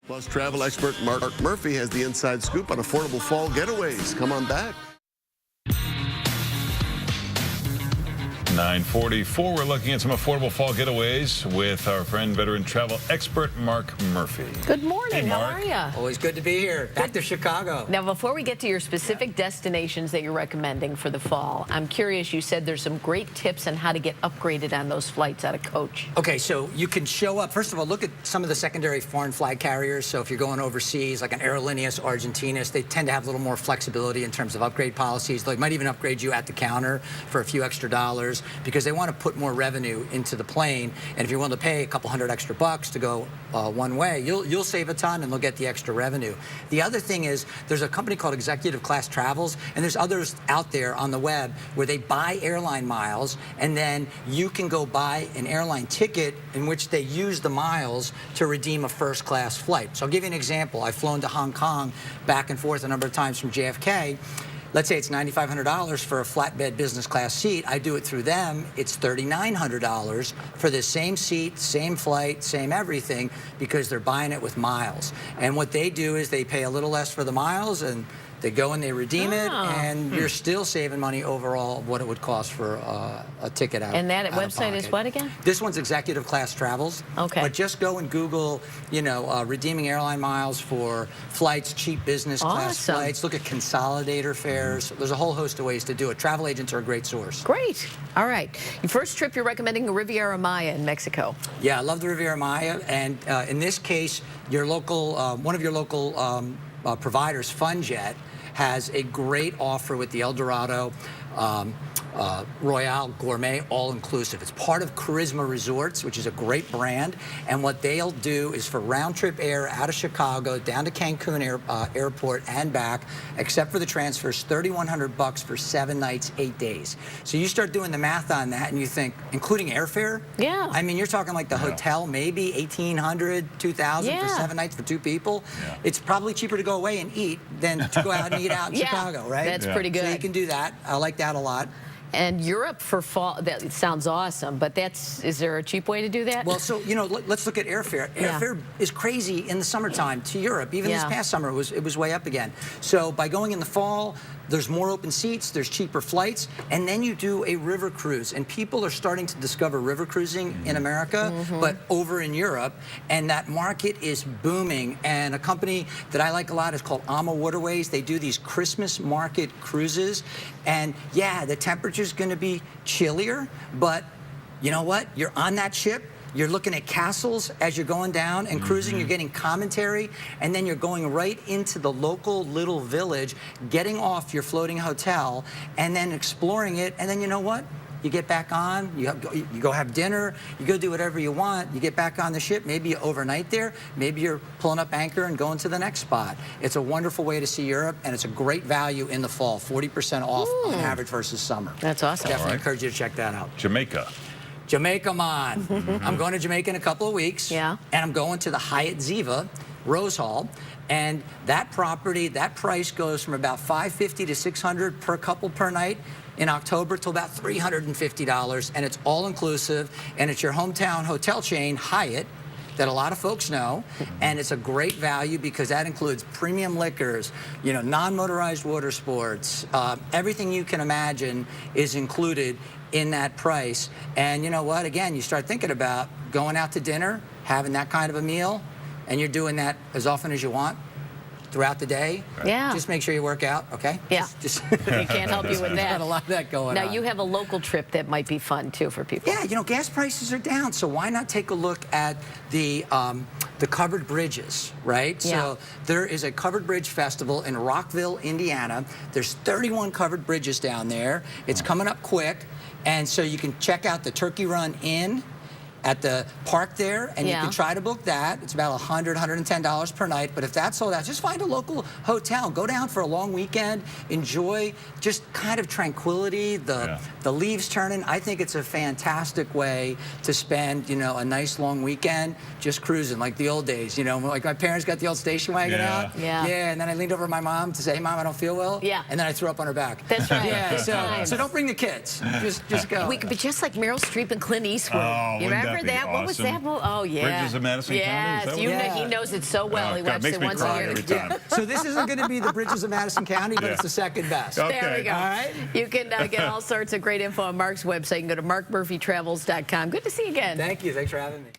Plus, travel expert Mark Murphy has the inside scoop on affordable fall getaways. Come on back. 9:44. We're looking at some affordable fall getaways with our friend, veteran travel expert Mark Murphy. Good morning. Hey, How Mark. are you? Always good to be here. Back to Chicago. Now, before we get to your specific destinations that you're recommending for the fall, I'm curious. You said there's some great tips on how to get upgraded on those flights out of coach. Okay, so you can show up. First of all, look at some of the secondary foreign flag carriers. So if you're going overseas, like an Aerolíneas, Argentinas, they tend to have a little more flexibility in terms of upgrade policies. They might even upgrade you at the counter for a few extra dollars because they want to put more revenue into the plane. And if you're willing to pay a couple $100 extra to go one way, you'll save a ton and they'll get the extra revenue. The other thing is there's a company called Executive Class Travels, and there's others out there on the web where they buy airline miles, and then you can go buy an airline ticket in which they use the miles to redeem a first class flight. So I'll give you an example. I've flown to Hong Kong back and forth a number of times from JFK. Let's say it's $9,500 for a flatbed business class seat. I do it through them. It's $3,900 for the same seat, same flight, same everything, because they're buying it with miles. And what they do is they pay a little less for the miles, and they go and they redeem it, and you're still saving money overall of what it would cost for a ticket out. And that out of website is pocket. what again? This one's Executive Class Travels. Okay. But just go and Google, redeeming airline miles for flights, cheap business class Awesome. flights. Look at consolidator fares. There's a whole host of ways to do it. Travel agents are a great source. Great. All right. Your first trip, you're recommending Riviera Maya in Mexico. Yeah, I love the Riviera Maya. And in this case, your local, one of your local providers, FunJet, has a great offer with the El Dorado Royale Gourmet All-Inclusive. It's part of Charisma Resorts, which is a great brand. And what they'll do is for round-trip air out of Chicago down to Cancun Airport and back, except for the transfers, $3,100 for 7 nights, 8 days. So you start doing the math on that, and you think, including airfare? Yeah. I mean, you're talking like the hotel, maybe $1,800, $2,000 for 7 nights for 2 people. Yeah. It's probably cheaper to go away and eat than to go out and eat out in Chicago, right? That's pretty good. So you can do that. I like that a lot. And Europe for fall, that sounds awesome, but is there a cheap way to do that? Well, so, let's look at airfare. Airfare is crazy in the summertime to Europe. Even this past summer, it was way up again. So by going in the fall, there's more open seats, there's cheaper flights, and then you do a river cruise. And people are starting to discover river cruising in America, but over in Europe, and that market is booming. And a company that I like a lot is called Ama Waterways. They do these Christmas market cruises, and yeah, the temperature's going to be chillier, but you know what? You're on that ship. You're looking at castles as you're going down and cruising. You're getting commentary, and then you're going right into the local little village, getting off your floating hotel, and then exploring it. And then you know what? You get back on, you go have dinner, you go do whatever you want, you get back on the ship, maybe you overnight there, maybe you're pulling up anchor and going to the next spot. It's a wonderful way to see Europe, and it's a great value in the fall, 40% off on average versus summer. That's awesome. Definitely encourage you to check that out. Jamaica. Jamaica, man. I'm going to Jamaica in a couple of weeks. Yeah. And I'm going to the Hyatt Ziva, Rose Hall. And that property, that price goes from about $550 to $600 per couple per night in October to about $350. And it's all inclusive. And it's your hometown hotel chain, Hyatt, that a lot of folks know, and it's a great value because that includes premium liquors, non-motorized water sports, everything you can imagine is included in that price. And you know what? Again, you start thinking about going out to dinner, having that kind of a meal, and you're doing that as often as you want throughout the day. Yeah. Just make sure you work out, okay? Yeah. Just We can't help you with that. Got a lot of that going on. Now, you have a local trip that might be fun, too, for people. Yeah, gas prices are down, so why not take a look at the covered bridges, right? Yeah. So there is a covered bridge festival in Rockville, Indiana. There's 31 covered bridges down there. It's coming up quick, and so you can check out the Turkey Run Inn at the park there, and you can try to book that. It's about $100, $110 per night, but if that's sold out, just find a local hotel. Go down for a long weekend, enjoy just kind of tranquility, the leaves turning. I think it's a fantastic way to spend, a nice long weekend just cruising, like the old days, like my parents got the old station wagon out. Yeah. And then I leaned over to my mom to say, hey, Mom, I don't feel well. Yeah. And then I threw up on her back. That's right. Yeah, so don't bring the kids. Just go. We could be just like Meryl Streep and Clint Eastwood. Oh, You remember Remember be that? What was that? awesome? Oh, yeah. Bridges of Madison County? Is Yes, that what you it know, is? he knows it so well. He God, watches makes it me once cry a year. every time. So this isn't going to be the Bridges of Madison County, but it's the second best. Okay. There we go. All right. You can get all sorts of great info on Mark's website. You can go to markmurphytravels.com. Good to see you again. Thank you. Thanks for having me.